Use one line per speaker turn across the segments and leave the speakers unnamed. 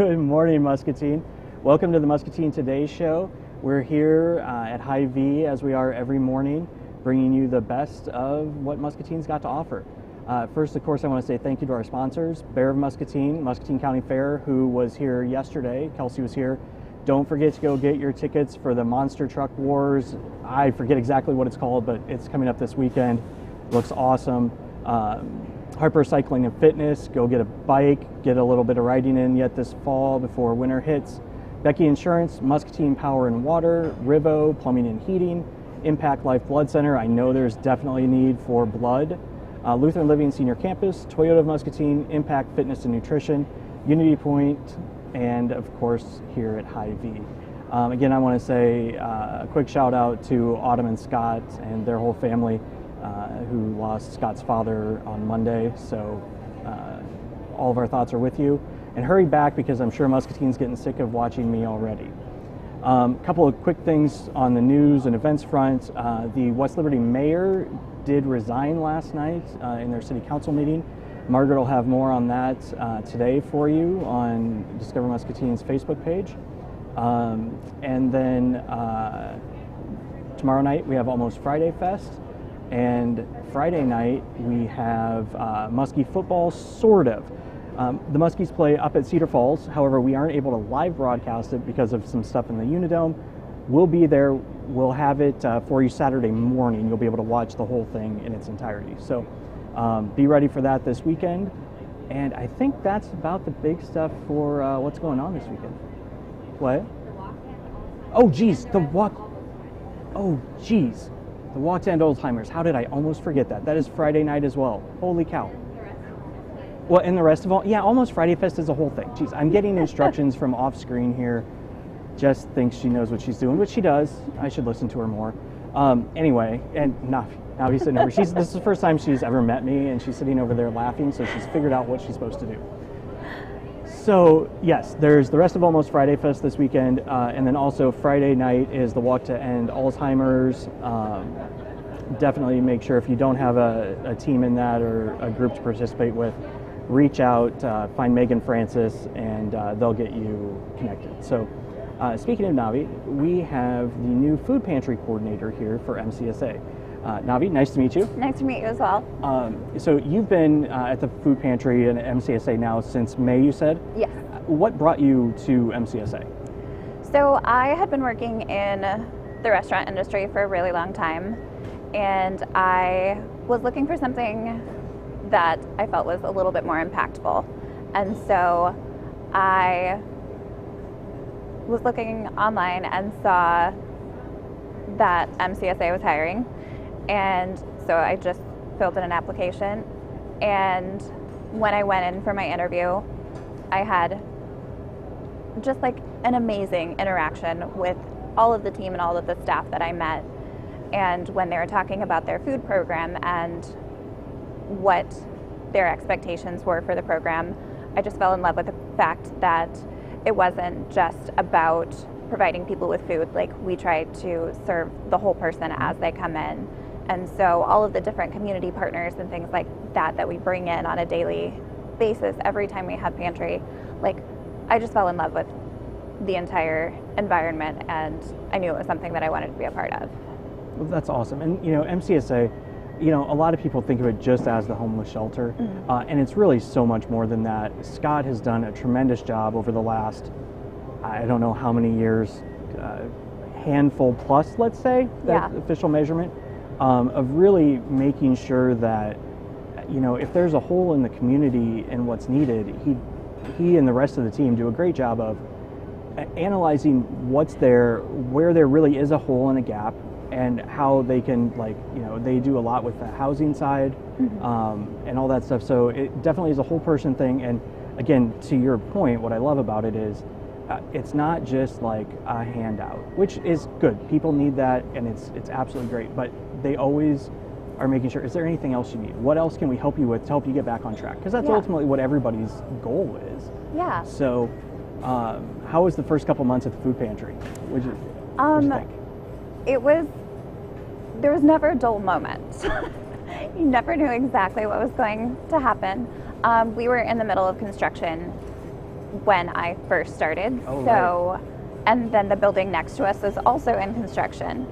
Good morning, Muscatine. Welcome to the Muscatine Today Show. We're here at Hy-Vee, as we are every morning, bringing you the best of what Muscatine's got to offer. First, of course, I want to say thank you to our sponsors, Bear of Muscatine, Muscatine County Fair, who was here yesterday. Kelsey was here. Don't forget to go get your tickets for the Monster Truck Wars. I forget exactly what it's called, but it's coming up this weekend. Looks awesome. Harper Cycling and Fitness, go get a bike, get a little bit of riding in yet this fall before winter hits. Becky Insurance, Muscatine Power and Water, Rivo, Plumbing and Heating, Impact Life Blood Center. I know there's definitely a need for blood. Lutheran Living Senior Campus, Toyota of Muscatine, Impact Fitness and Nutrition, Unity Point, and of course here at Hy-Vee. Again, I want to say a quick shout out to Autumn and Scott and their whole family who lost Scott's father on Monday. So all of our thoughts are with you. And hurry back, because I'm sure Muscatine's getting sick of watching me already. A couple of quick things on the news and events front. The West Liberty mayor did resign last night in their city council meeting. Margaret will have more on that today for you on Discover Muscatine's Facebook page. And then tomorrow night we have Almost Friday Fest. And Friday night we have Muskie football, sort of. The Muskies play up at Cedar Falls. However, we aren't able to live broadcast it because of some stuff in the Unidome. We'll be there. We'll have it for you Saturday morning. You'll be able to watch the whole thing in its entirety. So be ready for that this weekend. And I think that's about the big stuff for what's going on this weekend. What? Oh, geez. The walk. Oh, geez. The Walk to End Alzheimer's. How did I almost forget that? That is Friday night as well. Holy cow. Well, and the rest of all, yeah, Almost Friday Fest is a whole thing. Jeez, I'm getting instructions from off screen here. Jess thinks she knows what she's doing, which she does. I should listen to her more. Anyway, and Navi's sitting over. This is the first time she's ever met me, and she's sitting over there laughing, so she's figured out what she's supposed to do. So, yes, there's the rest of Almost Friday Fest this weekend, and then also Friday night is the Walk to End Alzheimer's. Definitely make sure, if you don't have a team in that or a group to participate with, reach out, find Megan Francis, and they'll get you connected. So, speaking of Navi, we have the new Food Pantry coordinator here for MCSA. Navi, nice to meet you.
Nice to meet you as well.
So you've been at the Food Pantry and MCSA now since May, you said?
Yes.
What brought you to MCSA?
So I had been working in the restaurant industry for a really long time, and I was looking for something that I felt was a little bit more impactful. And so I was looking online and saw that MCSA was hiring. And so I just filled in an application, and when I went in for my interview, I had just like an amazing interaction with all of the team and all of the staff that I met. And when they were talking about their food program and what their expectations were for the program, I just fell in love with the fact that it wasn't just about providing people with food. Like, we try to serve the whole person as they come in. And so all of the different community partners and things like that that we bring in on a daily basis every time we have pantry, like, I just fell in love with the entire environment, and I knew it was something that I wanted to be a part of.
Well, that's awesome. And, you know, MCSA, you know, a lot of people think of it just as the homeless shelter, and it's really so much more than that. Scott has done a tremendous job over the last, I don't know how many years, handful plus, let's say, that official measurement, of really making sure that, you know, if there's a hole in the community and what's needed, he and the rest of the team do a great job of analyzing what's there, where there really is a hole and a gap, and how they can, like, you know, they do a lot with the housing side, and all that stuff. So it definitely is a whole person thing. And again, to your point, what I love about it is it's not just like a handout, which is good. People need that, and it's absolutely great. But they always are making sure, is there anything else you need? What else can we help you with to help you get back on track? Because that's ultimately what everybody's goal is.
Yeah.
So how was the first couple months at the Food Pantry? What'd you think?
There was never a dull moment. You never knew exactly what was going to happen. We were in the middle of construction when I first started.
Oh,
so, and then the building next to us is also in construction.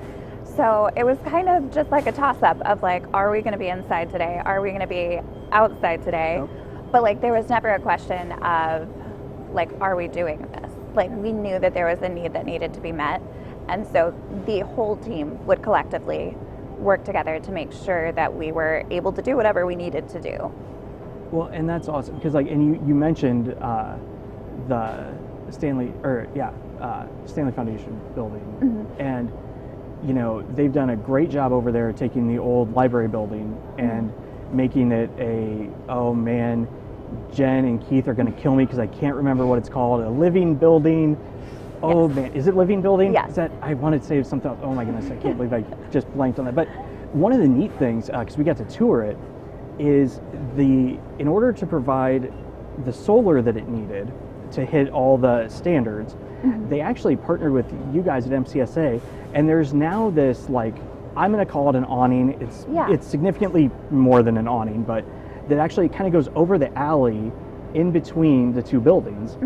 So it was kind of just like a toss-up of like, are we going to be inside today? Are we going to be outside today?
Nope.
But like, there was never a question of like, are we doing this? Like, we knew that there was a need that needed to be met. And so the whole team would collectively work together to make sure that we were able to do whatever we needed to do.
Well, and that's awesome because like, and you mentioned the Stanley Foundation building, and you know, they've done a great job over there taking the old library building and making it oh man, Jen and Keith are going to kill me because I can't remember what it's called, a living building. Oh man, is it living building?
Yes.
Is that, I wanted to say something else. Oh my goodness, I can't believe I just blanked on that. But one of the neat things, because we got to tour it, is in order to provide the solar that it needed to hit all the standards, they actually partnered with you guys at MCSA, and there's now this, like, I'm going to call it an awning. It's significantly more than an awning, but that actually kind of goes over the alley in between the two buildings.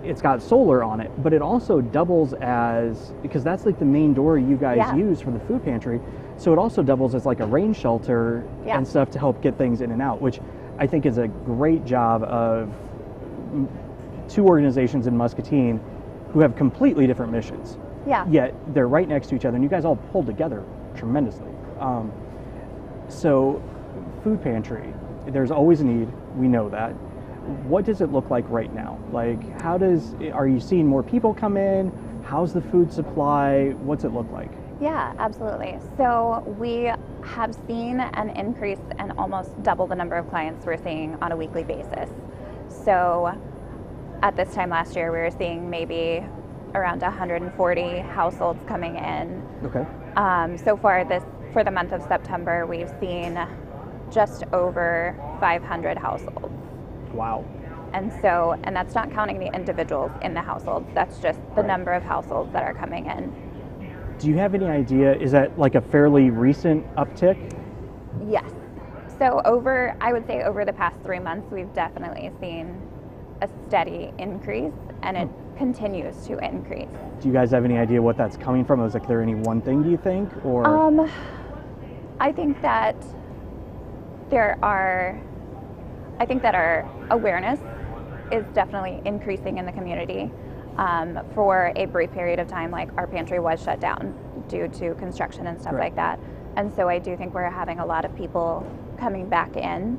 It's got solar on it, but it also doubles as, because that's like the main door you guys use for the food pantry, so it also doubles as like a rain shelter and stuff to help get things in and out, which I think is a great job of two organizations in Muscatine who have completely different missions. Yet they're right next to each other, and you guys all pulled together tremendously. So food pantry, there's always a need, we know that. What does it look like right now? Like, are you seeing more people come in? How's the food supply? What's it look like?
Yeah, absolutely. So we have seen an increase and almost double the number of clients we're seeing on a weekly basis. So at this time last year, we were seeing maybe around 140 households coming in.
Okay.
So far for the month of September, we've seen just over 500 households.
Wow.
And that's not counting the individuals in the households. That's just the number of households that are coming in.
Do you have any idea, is that like a fairly recent uptick?
Yes. So I would say over the past 3 months, we've definitely seen a steady increase, and it continues to increase.
Do you guys have any idea what that's coming from? Is there any one thing, do you think? Or
I think that our awareness is definitely increasing in the community. For a brief period of time, like, our pantry was shut down due to construction and stuff like that. And so I do think we're having a lot of people coming back in.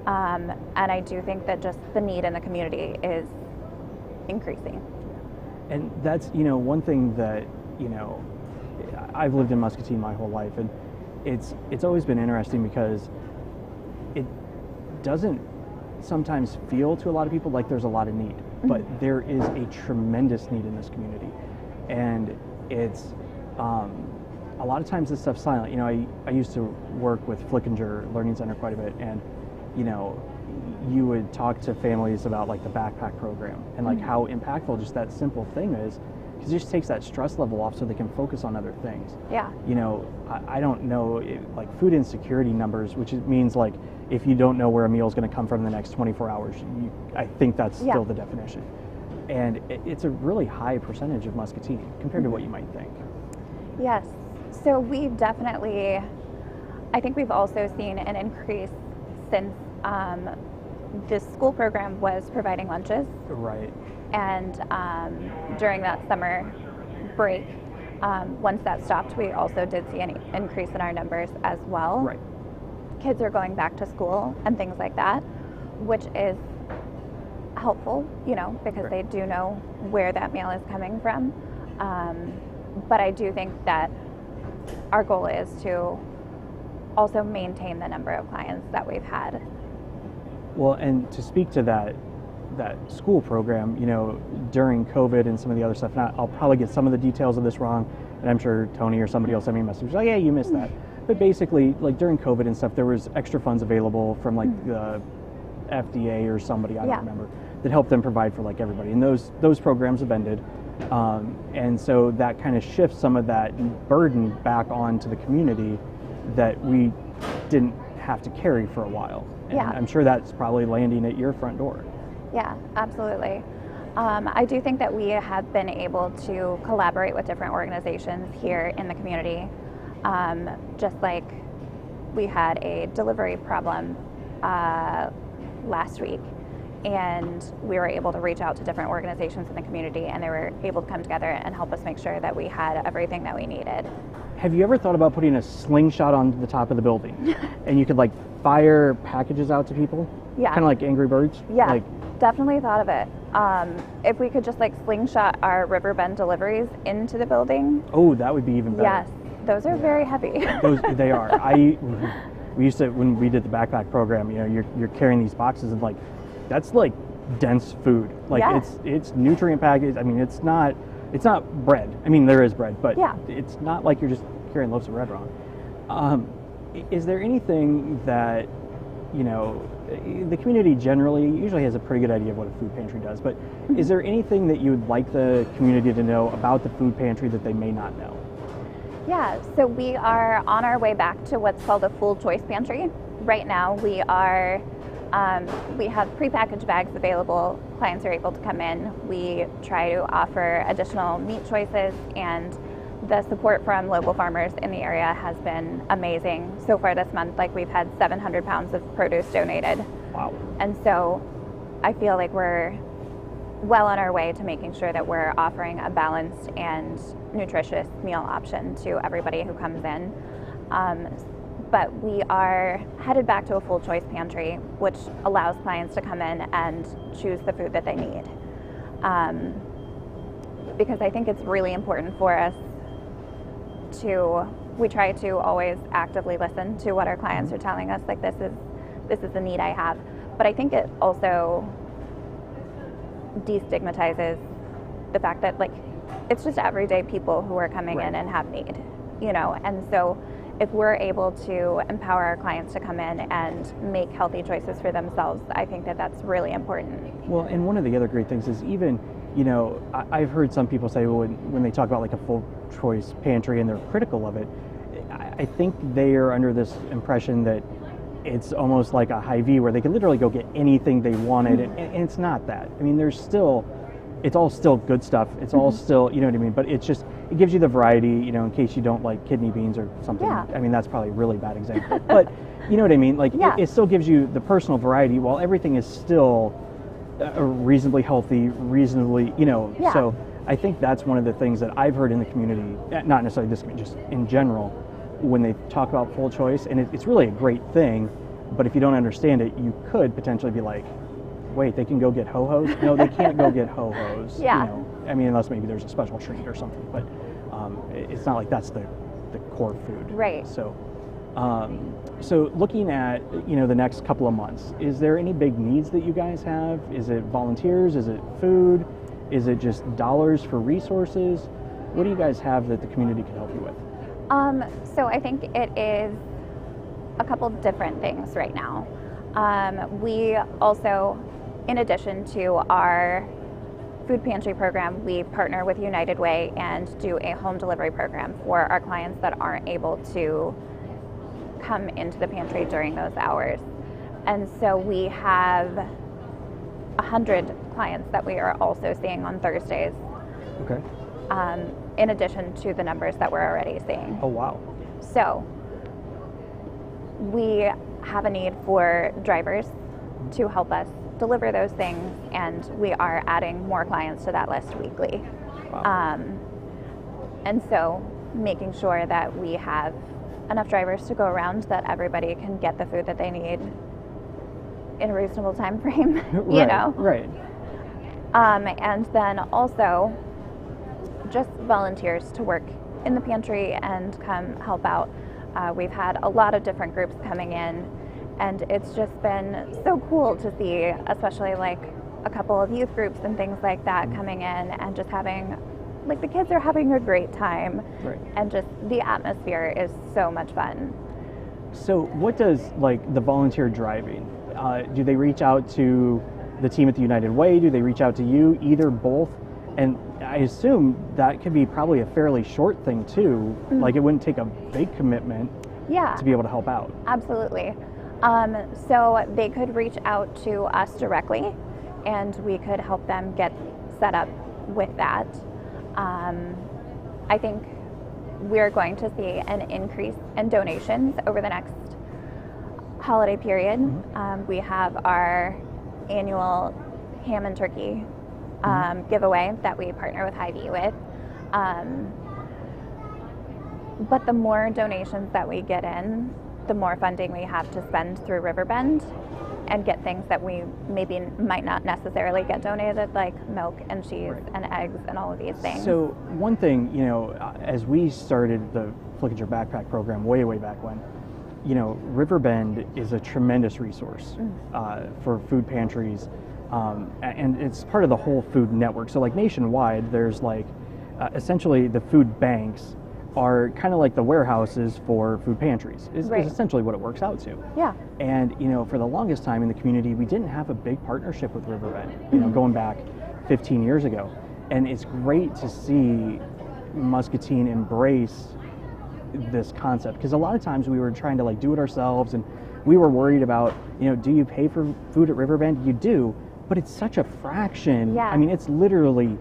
And I do think that just the need in the community is increasing.
And that's, one thing that, I've lived in Muscatine my whole life, and it's always been interesting because it doesn't sometimes feel to a lot of people like there's a lot of need, but there is a tremendous need in this community. And it's, a lot of times this stuff's silent. I used to work with Flickinger Learning Center quite a bit, and, you would talk to families about like the backpack program and like how impactful just that simple thing is, because it just takes that stress level off so they can focus on other things.
Yeah.
I don't know, like food insecurity numbers, which means like if you don't know where a meal is going to come from in the next 24 hours, I think that's still the definition. And it's a really high percentage of Muscatine compared to what you might think.
Yes. So we've definitely, I think we've also seen an increase since this school program was providing lunches.
Right.
And during that summer break, once that stopped, we also did see an increase in our numbers as well.
Right.
Kids are going back to school and things like that, which is helpful, because they do know where that meal is coming from. But I do think that our goal is to also maintain the number of clients that we've had.
Well, and to speak to that school program, during COVID and some of the other stuff, and I'll probably get some of the details of this wrong, and I'm sure Tony or somebody else sent me a message like, yeah, you missed that. But basically, like during COVID and stuff, there was extra funds available from like the FDA or somebody, I don't remember, that helped them provide for like everybody. And those programs have ended. And so that kind of shifts some of that burden back onto the community that we didn't have to carry for a while. And I'm sure that's probably landing at your front door.
Yeah, absolutely. I do think that we have been able to collaborate with different organizations here in the community. Just like we had a delivery problem last week, and we were able to reach out to different organizations in the community, and they were able to come together and help us make sure that we had everything that we needed.
Have you ever thought about putting a slingshot on the top of the building and you could like fire packages out to people?
Yeah.
Kind of like Angry Birds?
Yeah,
Like,
definitely thought of it. If we could just like slingshot our Riverbend deliveries into the building.
oh, that would be even better.
Yes, those are very heavy.
They are. We used to, when we did the backpack program, you know, you're carrying these boxes and like, that's like dense food. Like
Yeah.
it's nutrient packaged. I mean, it's not bread. I mean, there is bread, but
Yeah.
it's not like you're just carrying loaves of bread around. Is there anything that, you know, the community generally usually has a pretty good idea of what a food pantry does, but is there anything that you would like the community to know about the food pantry that they may not know?
Yeah, so we are on our way back to what's called a full choice pantry. Right now we are, we have prepackaged bags available. Clients are able to come in. We try to offer additional meat choices, and the support from local farmers in the area has been amazing. So far this month, like we've had 700 pounds of produce donated.
Wow.
And so I feel like we're well on our way to making sure that we're offering a balanced and nutritious meal option to everybody who comes in. But we are headed back to a full choice pantry, which allows clients to come in and choose the food that they need. Because I think it's really important for us we try to always actively listen to what our clients are telling us, like this is the need I have. But I think it also destigmatizes the fact that like it's just everyday people who are coming in and have need, you know. And so if we're able to empower our clients to come in and make healthy choices for themselves, I think that that's really important.
Well, and one of the other great things is even, you know, I've heard some people say when they talk about like a full choice pantry and they're critical of it, I think they are under this impression that it's almost like a Hy-Vee where they can literally go get anything they wanted, and it's not that. I mean, it's all still good stuff. It's all still, you know what I mean? But it's just, it gives you the variety, you know, in case you don't like kidney beans or something.
Yeah.
I mean, that's probably a really bad example. But you know what I mean? Like, it still gives you the personal variety while everything is still reasonably healthy, reasonably, you know.
Yeah.
So I think that's one of the things that I've heard in the community, not necessarily this, just in general, when they talk about full choice, and it's really a great thing, but if you don't understand it, you could potentially be like, wait, they can go get ho-hos? No, they can't go get ho-hos.
Yeah.
You know? I mean, unless maybe there's a special treat or something, but it's not like that's the core food.
Right.
So, so looking at, you know, the next couple of months, is there any big needs that you guys have? Is it volunteers? Is it food? Is it just dollars for resources? What do you guys have that the community can help you with?
So I think it is a couple different things right now. We also, in addition to our food pantry program, we partner with United Way and do a home delivery program for our clients that aren't able to come into the pantry during those hours. And so we have 100 clients that we are also seeing on Thursdays.
Okay.
In addition to the numbers that we're already seeing.
Oh, wow.
So we have a need for drivers to help us deliver those things, and we are adding more clients to that list weekly.
Wow.
And so making sure that we have enough drivers to go around, that everybody can get the food that they need in a reasonable time frame, you know?
Right.
And then also just volunteers to work in the pantry and come help out. We've had a lot of different groups coming in, and it's just been so cool to see, especially like a couple of youth groups and things like that coming in and just having, like, the kids are having a great time.
Right.
And just the atmosphere is so much fun.
So what does, like, the volunteer driving, do they reach out to the team at the United Way? Do they reach out to you? Either, both? And I assume that could be probably a fairly short thing too. Mm-hmm. Like, it wouldn't take a big commitment to be able to help out.
Absolutely. So they could reach out to us directly, and we could help them get set up with that. I think we're going to see an increase in donations over the next holiday period. We have our annual ham and turkey giveaway that we partner with Hy-Vee with. But the more donations that we get in, the more funding we have to spend through Riverbend and get things that we maybe might not necessarily get donated, like milk and cheese and eggs and all of these things.
So one thing, you know, as we started the Flick at Your Backpack program way back when, you know, Riverbend is a tremendous resource for food pantries, and it's part of the whole food network. So like nationwide, there's like essentially the food banks are kind of like the warehouses for food pantries, is essentially what it works out to.
Yeah.
And, you know, for the longest time in the community, we didn't have a big partnership with Riverbend, you know, going back 15 years ago. And it's great to see Muscatine embrace this concept, because a lot of times we were trying to like do it ourselves, and we were worried about, you know, do you pay for food at Riverbend? You do, but it's such a fraction.
Yeah.
I mean, it's literally,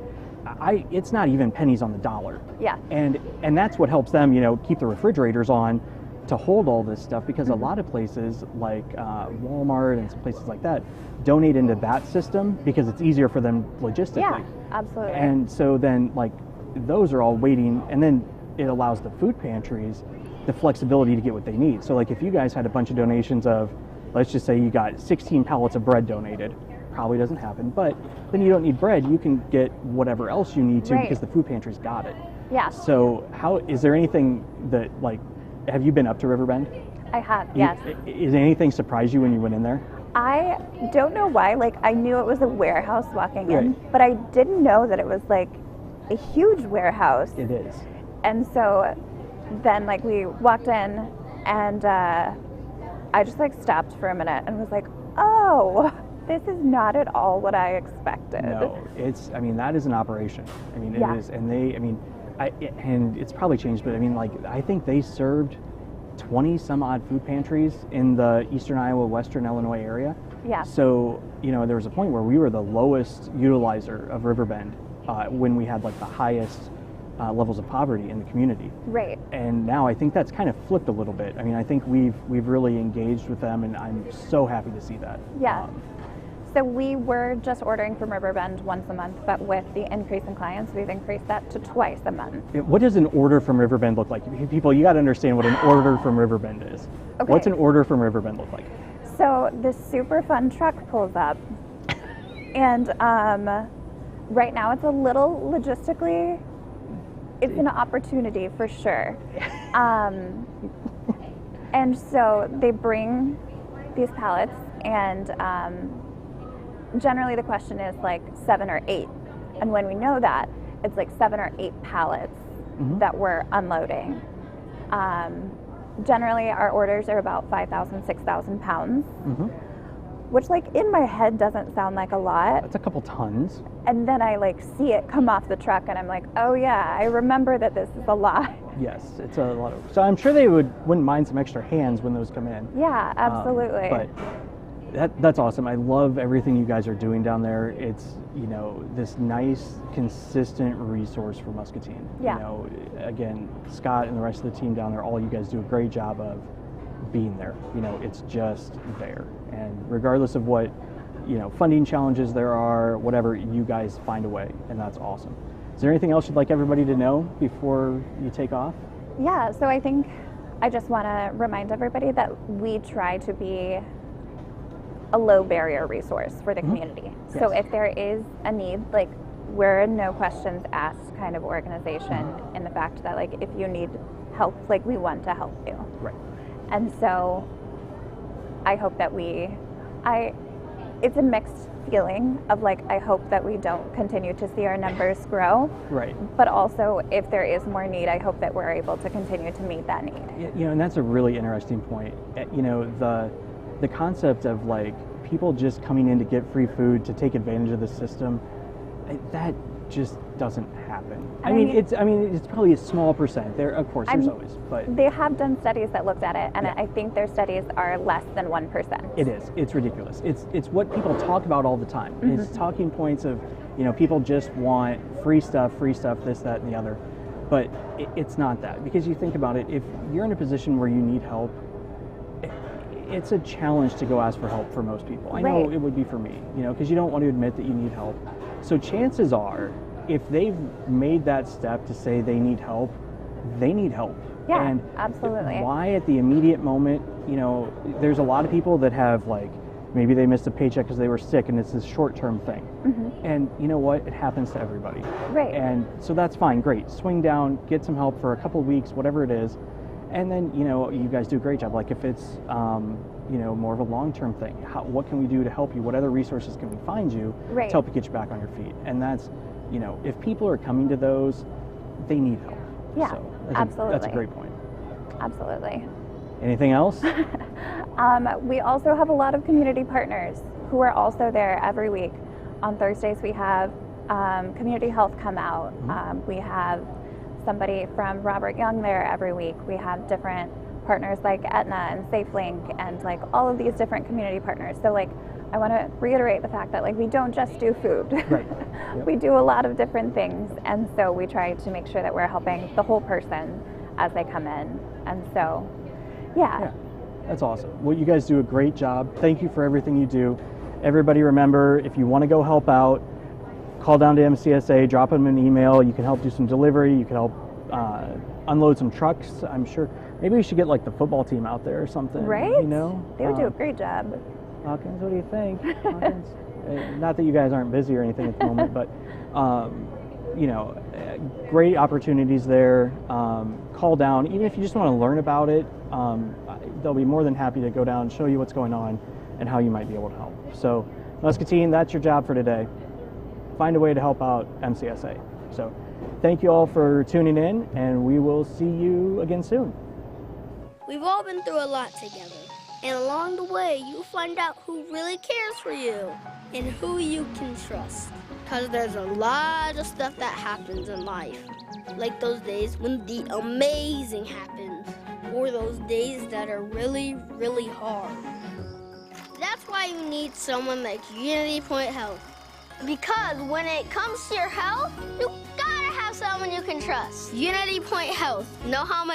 it's not even pennies on the dollar.
Yeah.
And that's what helps them, you know, keep the refrigerators on to hold all this stuff, because a lot of places like Walmart and some places like that donate into that system because it's easier for them logistically.
Yeah, absolutely.
And so then like those are all waiting, and then it allows the food pantries the flexibility to get what they need. So like if you guys had a bunch of donations of, let's just say you got 16 pallets of bread donated, probably doesn't happen, but then you don't need bread, you can get whatever else you need to because the food pantry's got it.
Yeah.
So how, is there anything that like, have you been up to Riverbend?
I have, yes.
Is anything surprise you when you went in there?
I don't know why, like I knew it was a warehouse walking in, but I didn't know that it was like a huge warehouse.
It is.
And so then like we walked in, and I just like stopped for a minute and was like, oh, this is not at all what I expected.
No, it's, I mean, that is an operation. I mean, it is, and they, I mean, and it's probably changed, but I mean, like, I think they served 20 some odd food pantries in the Eastern Iowa, Western Illinois area.
Yeah.
So, you know, there was a point where we were the lowest utilizer of Riverbend when we had like the highest levels of poverty in the community.
Right.
And now I think that's kind of flipped a little bit. I mean, I think we've really engaged with them, and I'm so happy to see that.
Yeah. So we were just ordering from Riverbend once a month, but with the increase in clients, we've increased that to twice a month.
What does an order from Riverbend look like? People, you got to understand what an order from Riverbend is. Okay. What's an order from Riverbend look like?
So this super fun truck pulls up, and right now it's a little logistically, it's an opportunity for sure. And so they bring these pallets, and generally the question is like 7 or 8. And when we know that, it's like 7 or 8 pallets that we're unloading. Generally our orders are about 5,000, 6,000 pounds, which like in my head doesn't sound like a lot.
That's a couple tons.
And then I like see it come off the truck, and I'm like, oh yeah, I remember that this is a lot.
Yes, it's a lot of, so I'm sure they wouldn't mind some extra hands when those come in.
Yeah, absolutely.
But that's awesome. I love everything you guys are doing down there. It's, you know, this nice, consistent resource for Muscatine.
Yeah.
You know, again, Scott and the rest of the team down there, all you guys do a great job of being there. You know, it's just there. And regardless of what, you know, funding challenges there are, whatever, you guys find a way, and that's awesome. Is there anything else you'd like everybody to know before you take off?
Yeah, so I think I just want to remind everybody that we try to be a low barrier resource for the community. Yes. So if there is a need, like we're a no questions asked kind of organization in the fact that like if you need help, like we want to help you.
Right.
And so I hope that it's a mixed feeling of like, I hope that we don't continue to see our numbers grow. Right. But also if there is more need, I hope that we're able to continue to meet that need.
You know, and that's a really interesting point. You know, the concept of like people just coming in to get free food to take advantage of the system, just doesn't happen. I mean, it's probably a small percent. There, of course, there's always, but
they have done studies that looked at it, and
yeah.
I think their studies are less than 1%.
It is. It's ridiculous. It's what people talk about all the time. Mm-hmm. It's talking points of, people just want free stuff, this, that, and the other. But it's not that, because you think about it. If you're in a position where you need help, it's a challenge to go ask for help for most people. I know it would be for me, because you don't want to admit that you need help. So chances are, if they've made that step to say they need help, they need help.
Yeah,
and
absolutely.
Why at the immediate moment, there's a lot of people that have, like, maybe they missed a paycheck because they were sick and it's this short-term thing. Mm-hmm. And you know what? It happens to everybody.
Right.
And so that's fine. Great. Swing down, get some help for a couple of weeks, whatever it is. And then, you guys do a great job. Like if it's, more of a long-term thing, what can we do to help you? What other resources can we find you to help you get you back on your feet? And that's, if people are coming to those, they need help.
Yeah,
so
absolutely.
That's a great point.
Absolutely.
Anything else?
We also have a lot of community partners who are also there every week. On Thursdays, we have Community Health come out. Mm-hmm. We have somebody from Robert Young there every week. We have different partners like Aetna and SafeLink and like all of these different community partners. So like I want to reiterate the fact that like we don't just do food.
Right. Yep.
We do a lot of different things, and so we try to make sure that we're helping the whole person as they come in. And so yeah.
That's awesome. Well, you guys do a great job. Thank you for everything you do. Everybody remember, if you want to go help out, call down to MCSA, drop them an email. You can help do some delivery. You can help unload some trucks. I'm sure maybe we should get like the football team out there or something.
Right? They would do a great job.
Hawkins, what do you think? Hawkins? Not that you guys aren't busy or anything at the moment, but great opportunities there. Call down, even if you just want to learn about it. They'll be more than happy to go down, show you what's going on and how you might be able to help. So Muscatine, that's your job for today. Find a way to help out MCSA. So thank you all for tuning in, and we will see you again soon.
We've all been through a lot together, and along the way you'll find out who really cares for you and who you can trust. Because there's a lot of stuff that happens in life, like those days when the amazing happens, or those days that are really, really hard. That's why you need someone like Unity Point Health. Because when it comes to your health, you gotta have someone you can trust. Unity Point Health. Know how much